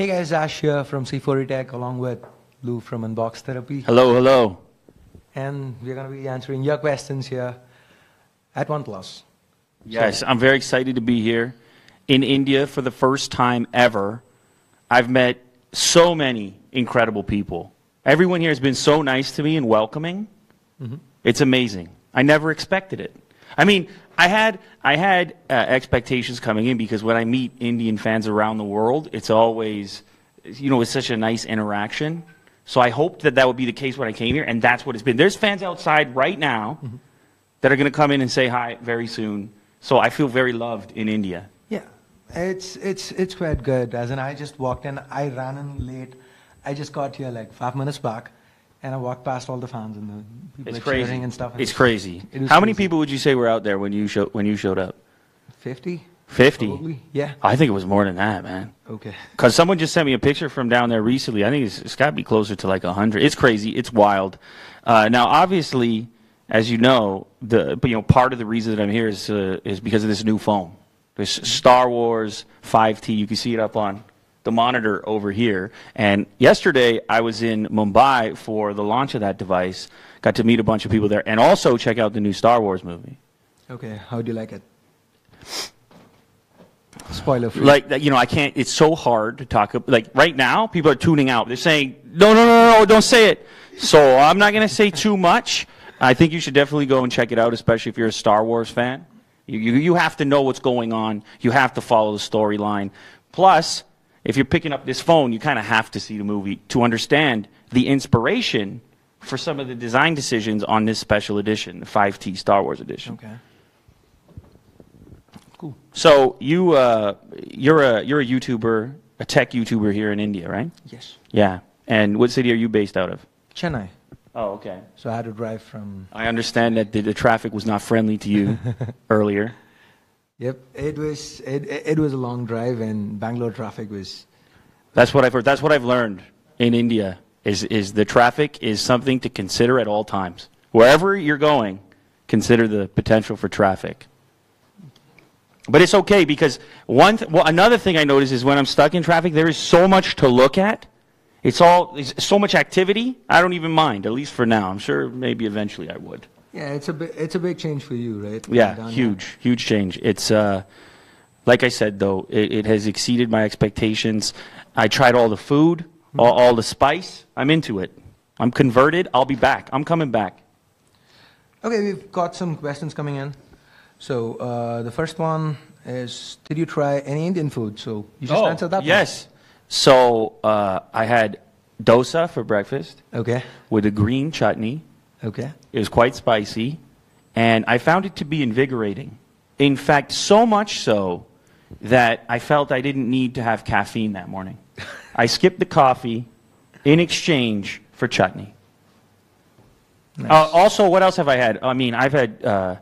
Hey guys, Ash here from C4etech along with Lou from Unbox Therapy. Hello, hello. And we're going to be answering your questions here at OnePlus. Yes, I'm very excited to be here in India for the first time ever. I've met so many incredible people. Everyone here has been so nice to me and welcoming. It's amazing. I never expected it. I mean, I had expectations coming in because when I meet Indian fans around the world, it's always, it's such a nice interaction. So I hoped that that would be the case when I came here, and that's what it's been. There's fans outside right now that are going to come in and say hi very soon. So I feel very loved in India. Yeah, it's quite good. As in, I just walked in, I ran in late. I just got here like 5 minutes back, and I walked past all the fans and the people It's cheering crazy. and stuff. It's crazy. How many people would you say were out there when you showed up? 50? 50? Probably, yeah. I think it was more than that, man. Okay. Because someone just sent me a picture from down there recently. I think it's got to be closer to like 100. It's crazy. It's wild. Now, obviously, as you know, part of the reason that I'm here is because of this new phone. This Star Wars 5T. You can see it up on the monitor over here. And yesterday, I was in Mumbai for the launch of that device. Got to meet a bunch of people there, and also check out the new Star Wars movie. Okay, how do you like it? Spoiler free. Like, I can't, it's so hard to talk, like, right now, people are tuning out. They're saying, no, don't say it. So I'm not going to say too much. I think you should definitely go and check it out, especially if you're a Star Wars fan. You have to know what's going on. You have to follow the storyline. Plus, if you're picking up this phone, you kind of have to see the movie to understand the inspiration for some of the design decisions on this special edition, the 5T Star Wars edition. Okay. Cool. So you're a YouTuber, a tech YouTuber here in India, right? Yes. Yeah. And what city are you based out of? Chennai. Oh, okay. So I had to drive from... I understand that the traffic was not friendly to you earlier. Yep, it was a long drive, and Bangalore traffic was... That's what I've heard. That's what I've learned in India, is the traffic is something to consider at all times. Wherever you're going, consider the potential for traffic. But it's okay because another thing I notice is when I'm stuck in traffic, there is so much to look at. It's so much activity. I don't even mind, at least for now. I'm sure maybe eventually I would. Yeah, it's a big change for you, right? Yeah, huge change. It's like I said though, it has exceeded my expectations. I tried all the food, all the spice. I'm into it. I'm converted. I'll be back. I'm coming back. Okay, we've got some questions coming in. So the first one is, did you try any Indian food? So you just answered that one. Yes. So I had dosa for breakfast. Okay. With a green chutney. Okay. It was quite spicy, and I found it to be invigorating. In fact, so much so that I felt I didn't need to have caffeine that morning. I skipped the coffee in exchange for chutney. Nice. Also, what else have I had? I mean, I've had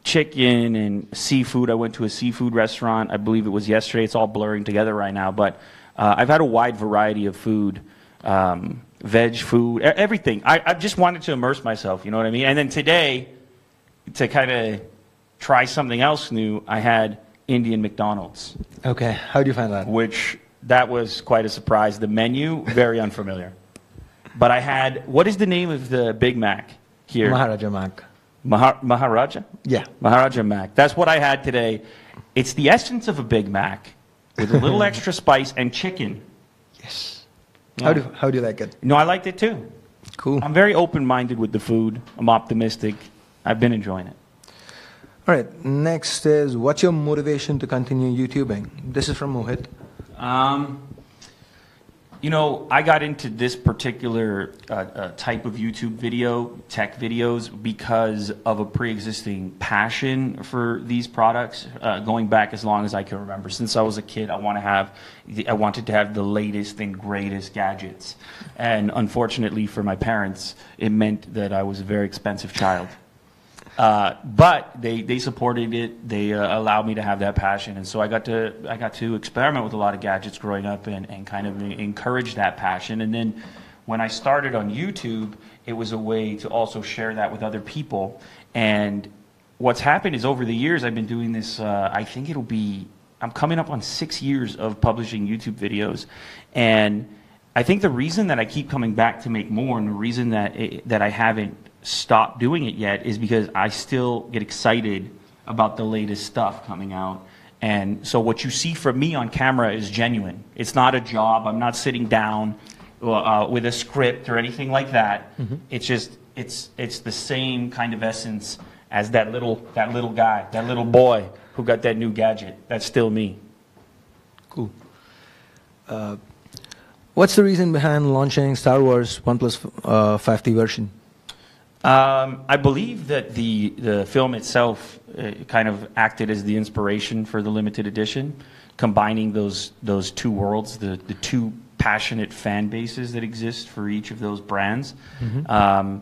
chicken and seafood. I went to a seafood restaurant. I believe it was yesterday. It's all blurring together right now, but I've had a wide variety of food. Veg food, everything. I just wanted to immerse myself, you know what I mean? And then today, to kind of try something else new, I had Indian McDonald's. Okay, how do you find that? That was quite a surprise. The menu, very unfamiliar. But I had, what is the name of the Big Mac here? Maharaja Mac. Maharaja? Yeah. Maharaja Mac. That's what I had today. It's the essence of a Big Mac with a little extra spice and chicken. Yes. Yeah. How do you like it? No, I liked it too. Cool. I'm very open-minded with the food. I'm optimistic. I've been enjoying it. All right. Next is, what's your motivation to continue YouTubing? This is from Mohit. I got into this particular type of YouTube video, tech videos, because of a pre-existing passion for these products, going back as long as I can remember. Since I was a kid, I wanted to have the latest and greatest gadgets. And unfortunately for my parents, it meant that I was a very expensive child. But they supported it. They allowed me to have that passion, and so I got to experiment with a lot of gadgets growing up and kind of encourage that passion. And then when I started on YouTube, it was a way to also share that with other people. And what's happened is over the years I've been doing this. I think it'll be I'm coming up on 6 years of publishing YouTube videos, and I think the reason that I keep coming back to make more, and the reason that I haven't stopped doing it yet, is because I still get excited about the latest stuff coming out. And so what you see from me on camera is genuine. It's not a job. I'm not sitting down with a script or anything like that. Mm-hmm. It's just it's the same kind of essence as that little guy, that little boy who got that new gadget. That's still me. Cool. What's the reason behind launching Star Wars OnePlus 5T version? I believe that the film itself kind of acted as the inspiration for the limited edition, combining those two worlds, the two passionate fan bases that exist for each of those brands. Mm-hmm.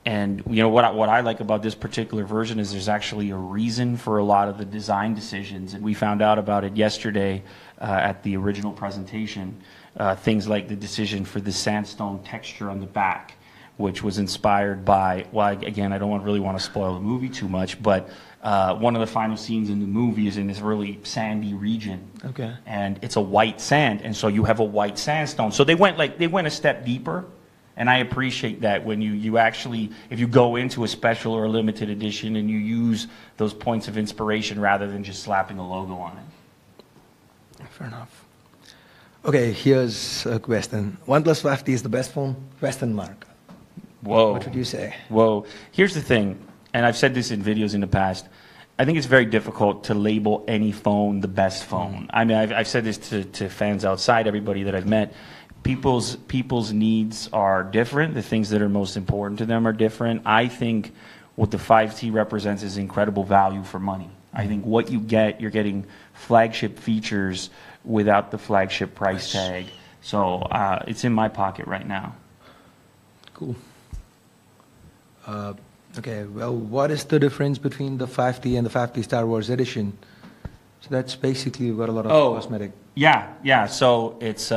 And you know what I like about this particular version is there's actually a reason for a lot of the design decisions, and we found out about it yesterday at the original presentation. Things like the decision for the sandstone texture on the back, which was inspired by, well, again, I don't really want to spoil the movie too much, but one of the final scenes in the movie is in this really sandy region. Okay. And it's a white sand, and so you have a white sandstone. So they went a step deeper, and I appreciate that when you actually, if you go into a special or a limited edition and you use those points of inspiration rather than just slapping a logo on it. Fair enough. Okay, here's a question. OnePlus 5T is the best phone? Question mark. Whoa. What would you say? Whoa. Here's the thing, and I've said this in videos in the past. I think it's very difficult to label any phone the best phone. I mean, I've said this to fans outside, everybody that I've met. People's needs are different. The things that are most important to them are different. I think what the 5T represents is incredible value for money. I think what you get, you're getting flagship features without the flagship price tag. So it's in my pocket right now. Cool. Okay, well, what is the difference between the 5T and the 5T Star Wars Edition? So that's basically, you've got a lot of cosmetic. Yeah. So it's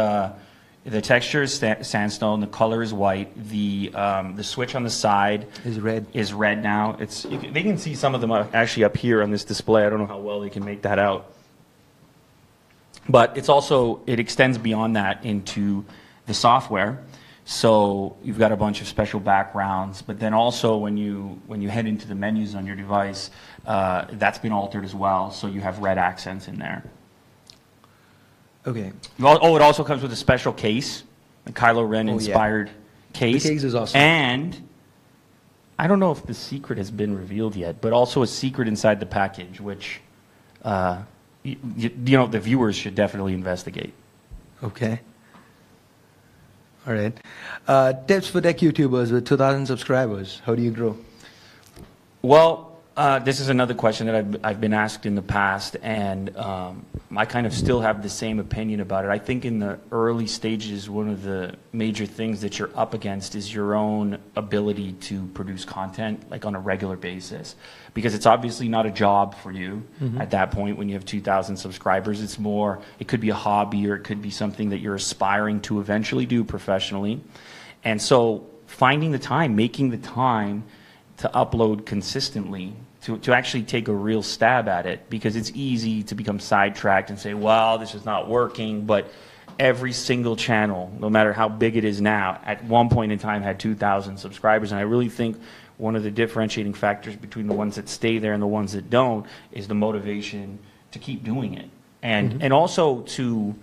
the texture is sandstone. The color is white. The switch on the side is red. Is red now. They can see some of them actually up here on this display. I don't know how well they can make that out. But it extends beyond that into the software. So you've got a bunch of special backgrounds, but then also when you head into the menus on your device, that's been altered as well. So you have red accents in there. Okay. Oh, it also comes with a special case, a Kylo Ren inspired case. The case is awesome. And I don't know if the secret has been revealed yet, but also a secret inside the package, which the viewers should definitely investigate. Okay. All right. Tips for tech YouTubers with 2,000 subscribers. How do you grow? Well, this is another question that I've been asked in the past, and I kind of still have the same opinion about it. I think in the early stages, one of the major things that you're up against is your own ability to produce content like on a regular basis, because it's obviously not a job for you at that point when you have 2,000 subscribers. It's more, it could be a hobby or it could be something that you're aspiring to eventually do professionally. And so finding the time, making the time to upload consistently, to actually take a real stab at it, because it's easy to become sidetracked and say, well, this is not working, but every single channel, no matter how big it is now, at one point in time had 2,000 subscribers, and I really think one of the differentiating factors between the ones that stay there and the ones that don't is the motivation to keep doing it, and also to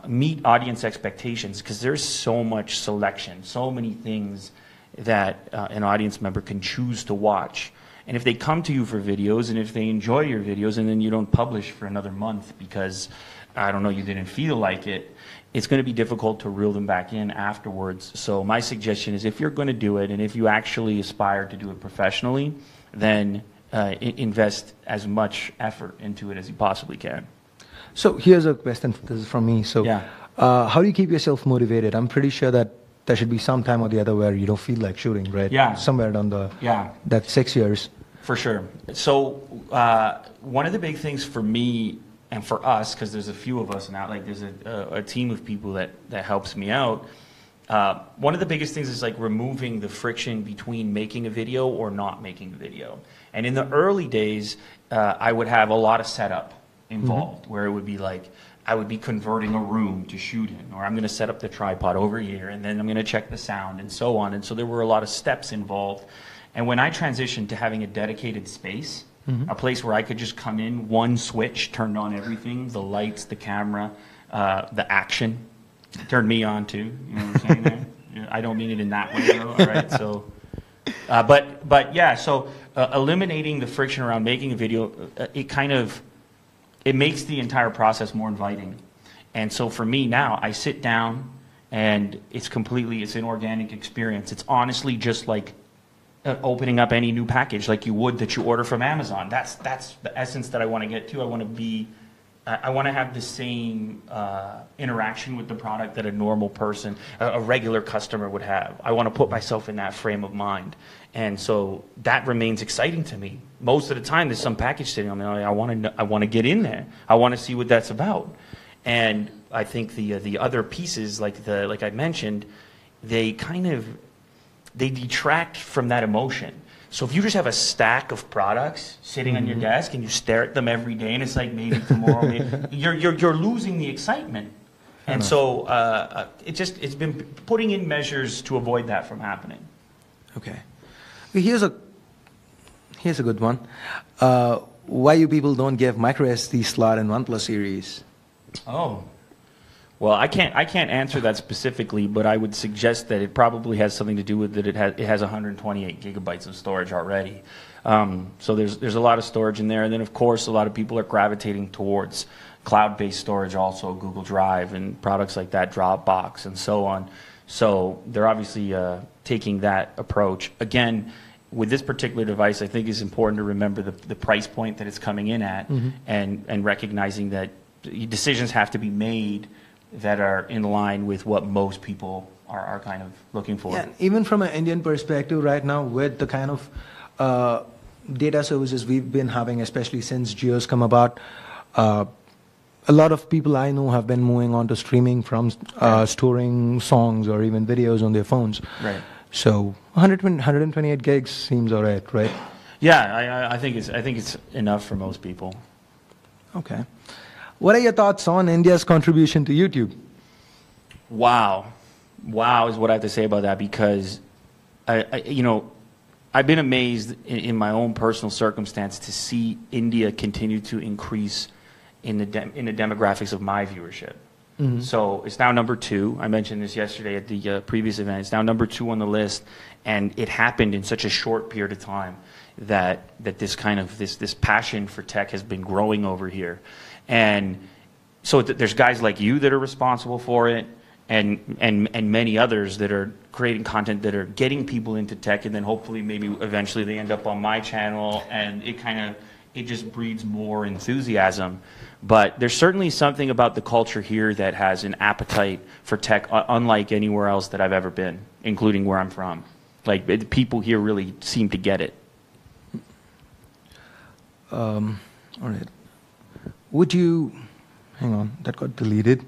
meet audience expectations, because there's so much selection, so many things that an audience member can choose to watch. And if they come to you for videos, and if they enjoy your videos, and then you don't publish for another month because, I don't know, you didn't feel like it, it's going to be difficult to reel them back in afterwards. So my suggestion is, if you're going to do it, and if you actually aspire to do it professionally, then invest as much effort into it as you possibly can. So here's a question. This is from me. So how do you keep yourself motivated? I'm pretty sure that there should be some time or the other where you don't feel like shooting, right? Yeah. Somewhere down that 6 years. For sure. So one of the big things for me and for us, because there's a few of us now, like there's a team of people that helps me out. One of the biggest things is like removing the friction between making a video or not making a video. And in the early days, I would have a lot of setup. involved, where it would be like, I would be converting a room to shoot in, or I'm going to set up the tripod over here, and then I'm going to check the sound, and so on. And so there were a lot of steps involved. And when I transitioned to having a dedicated space, a place where I could just come in, one switch, turned on everything, the lights, the camera, the action, turned me on too, you know what I'm saying there? I don't mean it in that way, though, all right? So, but yeah, so eliminating the friction around making a video, it makes the entire process more inviting. And so for me now, I sit down and it's an organic experience. It's honestly just like opening up any new package like you would that you order from Amazon. That's the essence that I want to get to. I want to have the same interaction with the product that a normal person, a regular customer would have. I want to put myself in that frame of mind. And so that remains exciting to me. Most of the time there's some package sitting on me. I want to get in there. I want to see what that's about. And I think the other pieces, like I mentioned, they detract from that emotion. So if you just have a stack of products sitting on your desk and you stare at them every day and it's like maybe tomorrow, you're losing the excitement. And so it's been putting in measures to avoid that from happening. Okay. Here's a good one. Why you people don't give micro SD slot in OnePlus series? Oh. Well, I can't answer that specifically, but I would suggest that it probably has something to do with that it has 128 gigabytes of storage already. So there's a lot of storage in there, and then of course a lot of people are gravitating towards cloud-based storage, also Google Drive and products like that, Dropbox and so on. So they're obviously taking that approach. Again, with this particular device, I think it's important to remember the price point that it's coming in at, and recognizing that decisions have to be made that are in line with what most people are kind of looking for. Yeah, even from an Indian perspective right now, with the kind of data services we've been having, especially since Jio's come about, a lot of people I know have been moving on to streaming from storing songs or even videos on their phones. Right. So 128 gigs seems all right, right? Yeah, I think it's enough for most people. Okay. What are your thoughts on India's contribution to YouTube? Wow is what I have to say about that, because I've been amazed in my own personal circumstance to see India continue to increase in the demographics of my viewership. So it's now number 2. I mentioned this yesterday at the previous event. It's now number 2 on the list, and it happened in such a short period of time that this passion for tech has been growing over here. And so there's guys like you that are responsible for it, and many others that are creating content that are getting people into tech, and then hopefully maybe eventually they end up on my channel, and it just breeds more enthusiasm. But there's certainly something about the culture here that has an appetite for tech unlike anywhere else that I've ever been, including where I'm from. Like, people here really seem to get it. All right. Hang on, that got deleted.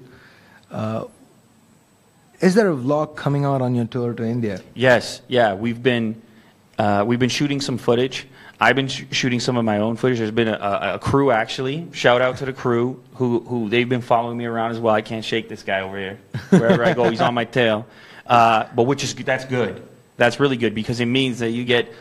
Is there a vlog coming out on your tour to India? Yes, yeah, we've been shooting some footage. I've been shooting some of my own footage. There's been a crew, actually. Shout out to the crew who they've been following me around as well. I can't shake this guy over here. Wherever I go, he's on my tail. But that's good. That's really good, because it means that you get,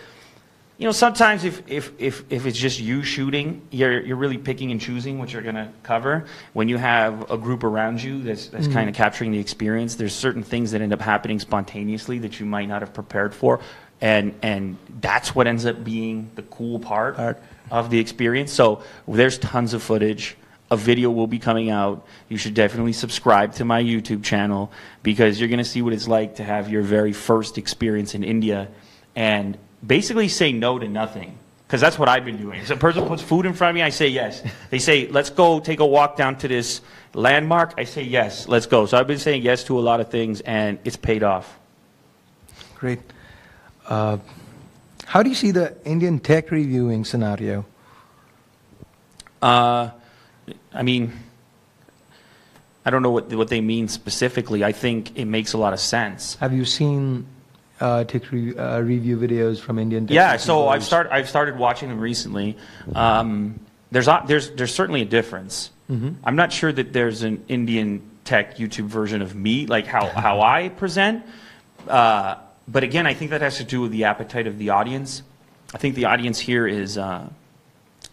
sometimes if it's just you shooting, you're really picking and choosing what you're going to cover. When you have a group around you that's kind of capturing the experience, there's certain things that end up happening spontaneously that you might not have prepared for. And that's what ends up being the cool part of the experience. So there's tons of footage. A video will be coming out. You should definitely subscribe to my YouTube channel, because you're going to see what it's like to have your very first experience in India and basically say no to nothing. Because that's what I've been doing. If a person puts food in front of me, I say yes. They say, let's go take a walk down to this landmark. I say yes, let's go. So I've been saying yes to a lot of things, and it's paid off. Great. How do you see the Indian tech reviewing scenario? I mean, I don't know what they mean specifically. I think it makes a lot of sense. Have you seen tech review videos from Indian tech Yeah, reviewers? so I've started watching them recently. there's certainly a difference. Mm-hmm. I'm not sure that there's an Indian tech YouTube version of me, like how I present. But again, I think that has to do with the appetite of the audience. I think the audience here is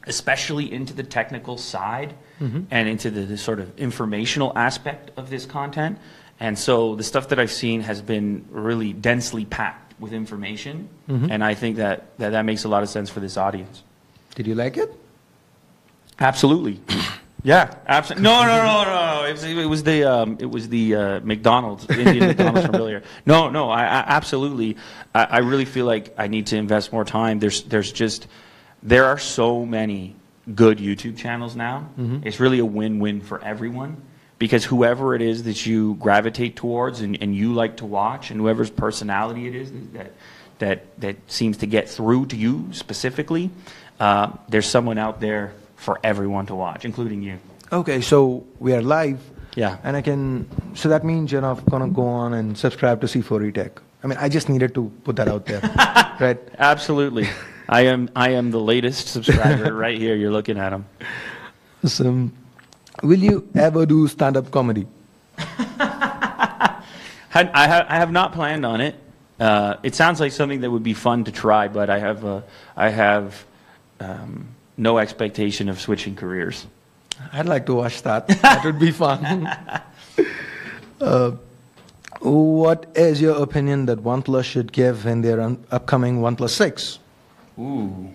especially into the technical side and into the sort of informational aspect of this content. And so the stuff that I've seen has been really densely packed with information. And I think that makes a lot of sense for this audience. Did you like it? Absolutely. Yeah, absolutely. No. It was the McDonald's, Indian McDonald's from earlier. No. I absolutely. I really feel like I need to invest more time. There are so many good YouTube channels now. It's really a win-win for everyone, because whoever it is that you gravitate towards and you like to watch, and whoever's personality it is that seems to get through to you specifically, there's someone out there for everyone to watch, including you. Okay, so we are live. Yeah. And so that means you're not going to go on and subscribe to C4etech. I mean, I just needed to put that out there, right? Absolutely. I am the latest subscriber right here. You're looking at him. So, will you ever do stand-up comedy? I have not planned on it. It sounds like something that would be fun to try, but I have no expectation of switching careers. I'd like to watch that. That would be fun. What is your opinion that OnePlus should give in their upcoming OnePlus 6? Ooh.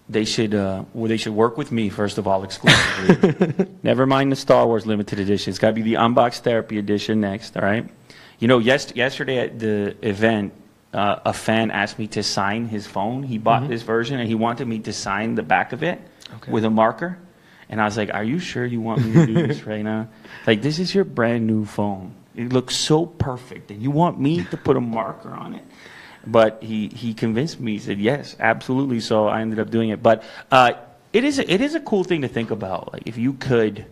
They should work with me, first of all, exclusively. Never mind the Star Wars limited edition. It's got to be the Unbox Therapy edition next, all right? You know, yesterday at the event, a fan asked me to sign his phone. He bought this version, and he wanted me to sign the back of it with a marker. And I was like, are you sure you want me to do this right now? Like, this is your brand new phone. It looks so perfect, and you want me to put a marker on it? But he convinced me. He said, yes, absolutely. So I ended up doing it. But it is a cool thing to think about. Like, if you could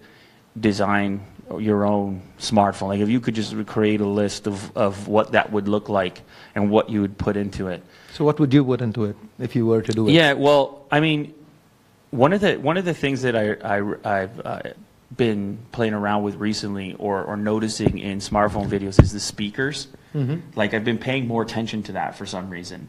design your own smartphone, like if you could just create a list of what that would look like and what you would put into it. So what would you put into it if you were to do it? Yeah, well, I mean, one of the things that I've been playing around with recently or noticing in smartphone videos is the speakers. Like, I've been paying more attention to that for some reason.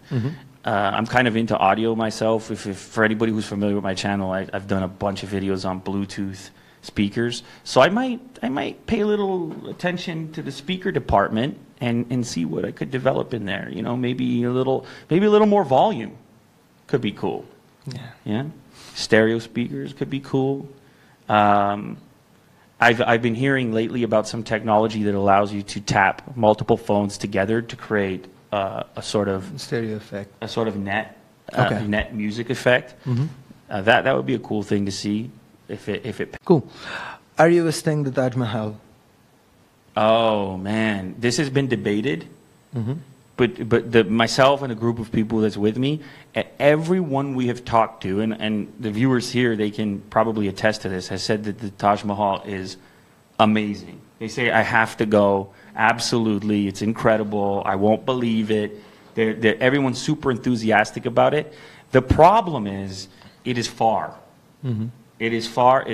I'm kind of into audio myself. If for anybody who's familiar with my channel, I've done a bunch of videos on Bluetooth speakers. So I might pay a little attention to the speaker department and see what I could develop in there. You know, maybe a little more volume could be cool. Yeah. Stereo speakers could be cool. I've been hearing lately about some technology that allows you to tap multiple phones together to create a sort of stereo effect, a sort of net music effect. That would be a cool thing to see if it. Cool. Are you visiting the Taj Mahal? Oh man, this has been debated. But myself and a group of people that's with me, everyone we have talked to, and the viewers here, they can probably attest to this, has said that the Taj Mahal is amazing. They say, I have to go. Absolutely. It's incredible. I won't believe it. Everyone's super enthusiastic about it. The problem is, it is far. It is far.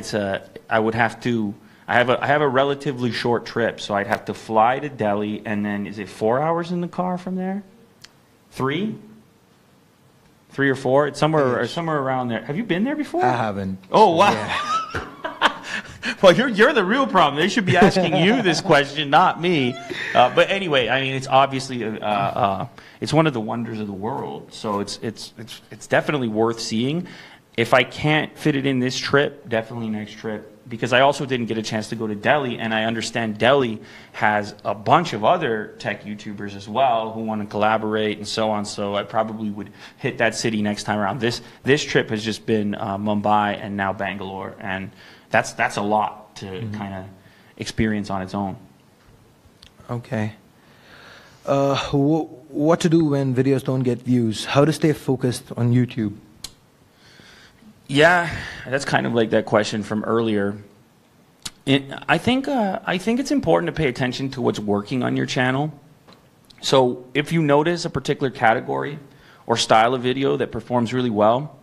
I have a relatively short trip, so I'd have to fly to Delhi, and then is it 4 hours in the car from there? 3 or 4? It's somewhere around there. Have you been there before? I haven't. Oh wow! Yeah. Well, you're the real problem. They should be asking you this question, not me. But anyway, I mean, it's obviously it's one of the wonders of the world. So it's definitely worth seeing. If I can't fit it in this trip, definitely next trip. Because I also didn't get a chance to go to Delhi, and I understand Delhi has a bunch of other tech YouTubers as well who want to collaborate and so on. So I probably would hit that city next time around. This trip has just been Mumbai and now Bangalore, and that's a lot to kind of experience on its own. Okay. What to do when videos don't get views? How to stay focused on YouTube? Yeah, that's kind of like that question from earlier. I think it's important to pay attention to what's working on your channel. So if you notice a particular category or style of video that performs really well,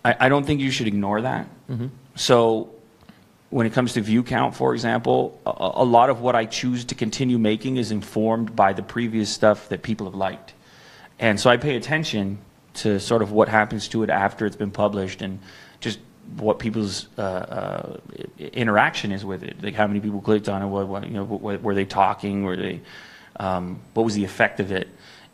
I don't think you should ignore that. So when it comes to view count, for example, a lot of what I choose to continue making is informed by the previous stuff that people have liked. And so I pay attention to sort of what happens to it after it's been published and just what people's interaction is with it. Like how many people clicked on it, what were they talking, were they, what was the effect of it?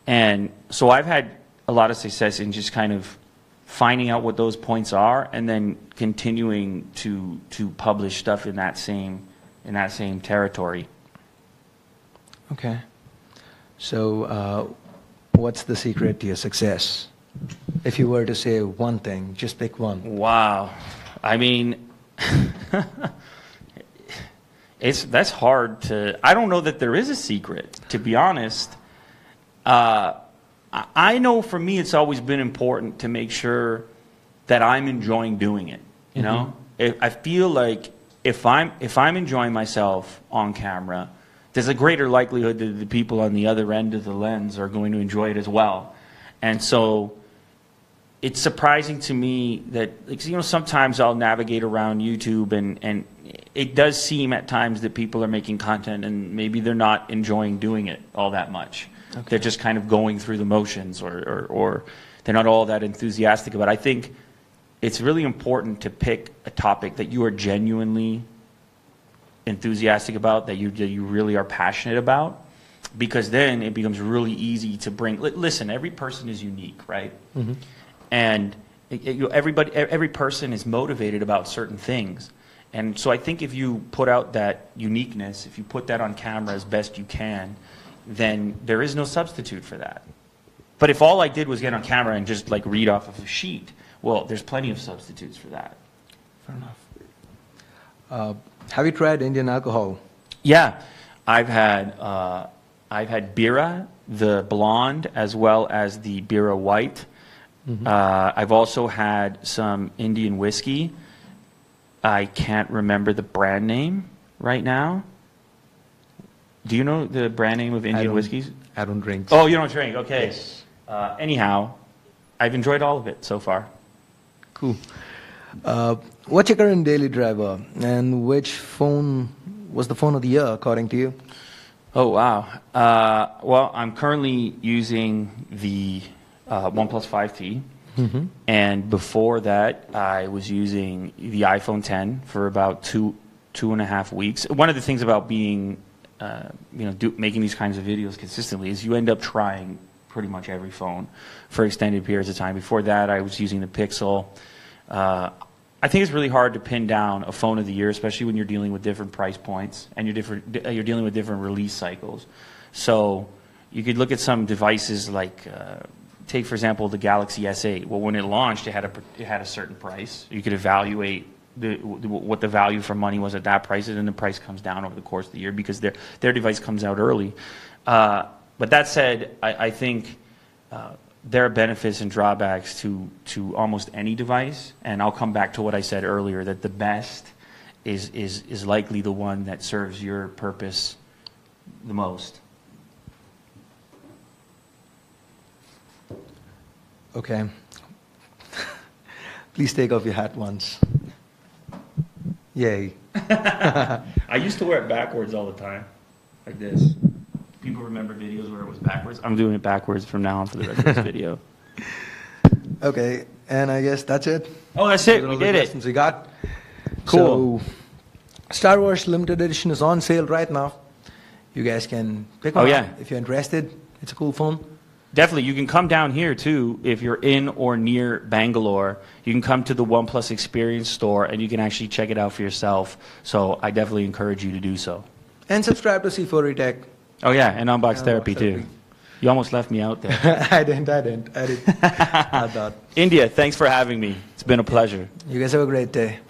And so I've had a lot of success in just kind of finding out what those points are and then continuing to publish stuff in that same territory. Okay. So what's the secret to your success? If you were to say one thing, just pick one. Wow. I mean, that's hard to, I don't know that there is a secret, to be honest. I know for me it's always been important to make sure that I'm enjoying doing it, you know? I feel like if I'm enjoying myself on camera, there's a greater likelihood that the people on the other end of the lens are going to enjoy it as well. And so it's surprising to me that, like, you know, sometimes I'll navigate around YouTube and it does seem at times that people are making content and maybe they're not enjoying doing it all that much. Okay. They're just kind of going through the motions or they're not all that enthusiastic about it. I think it's really important to pick a topic that you are genuinely enthusiastic about, that you really are passionate about, because then it becomes really easy to bring. Listen, every person is unique, right? And every person is motivated about certain things. And so I think if you put out that uniqueness, if you put that on camera as best you can, then there is no substitute for that. But if all I did was get on camera and just like read off of a sheet, well, there's plenty of substitutes for that. Fair enough. Have you tried Indian alcohol? Yeah, I've had Bira, the blonde, as well as the Bira white. I've also had some Indian whiskey. I can't remember the brand name right now. Do you know the brand name of Indian whiskeys? I don't drink. Oh, you don't drink? Okay. Yes. Anyhow, I've enjoyed all of it so far. Cool. What's your current daily driver, and which phone was the phone of the year according to you? Oh, wow. Well, I'm currently using the OnePlus 5T. And before that, I was using the iPhone 10 for about two and a half weeks. One of the things about being, making these kinds of videos consistently is you end up trying pretty much every phone for extended periods of time. Before that, I was using the Pixel. I think it's really hard to pin down a phone of the year, especially when you're dealing with different price points and you're dealing with different release cycles. So you could look at some devices like, take for example the Galaxy S8. Well, when it launched, it had a certain price. You could evaluate what the value for money was at that price, and then the price comes down over the course of the year because their device comes out early. But that said, I think there are benefits and drawbacks to almost any device, and I'll come back to what I said earlier, that the best is likely the one that serves your purpose the most. Okay. Please take off your hat once. Yay. I used to wear it backwards all the time, like this. People remember videos where it was backwards. I'm doing it backwards from now on for the rest of this video. Okay, and I guess that's it. Oh, that's it. We did it. We got. Cool. So, Star Wars Limited Edition is on sale right now. You guys can pick one up if you're interested. It's a cool phone. Definitely. You can come down here, too, if you're in or near Bangalore. You can come to the OnePlus Experience store, and you can actually check it out for yourself. So I definitely encourage you to do so. And subscribe to C4etech. Oh, yeah, and Unbox Therapy, too. You almost left me out there. I didn't. I thought. India, thanks for having me. It's been a pleasure. You guys have a great day.